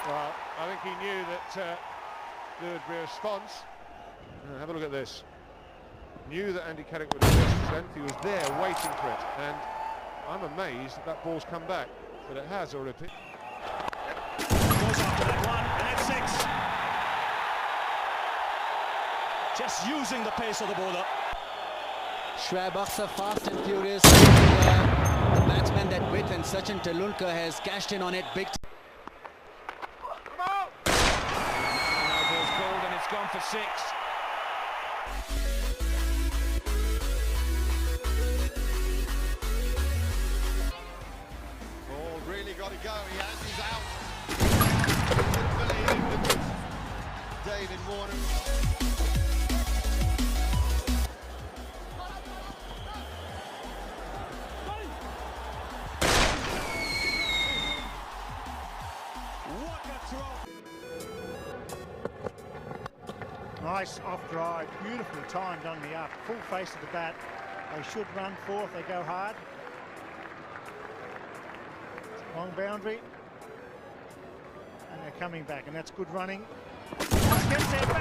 Well, I think he knew that there would be a response. Have a look at this. Knew that Andy Caddick would adjust his length. He was there waiting for it, and I'm amazed that that ball's come back, but it has already. Goes after that one, and it's 6. Just using the pace of the bowler. Schwarzer fast and furious. The batsman that width, and Sachin Tendulkar has cashed in on it big. Come on! Now ball's called and it's gone for 6. Ball really got to go. He has. He's out. Couldn't believe it. David Warner. Nice off drive, beautifully timed on the up, full face of the bat. They should run 4 if they go hard. Long boundary, and they're coming back, and that's good running. Gets there.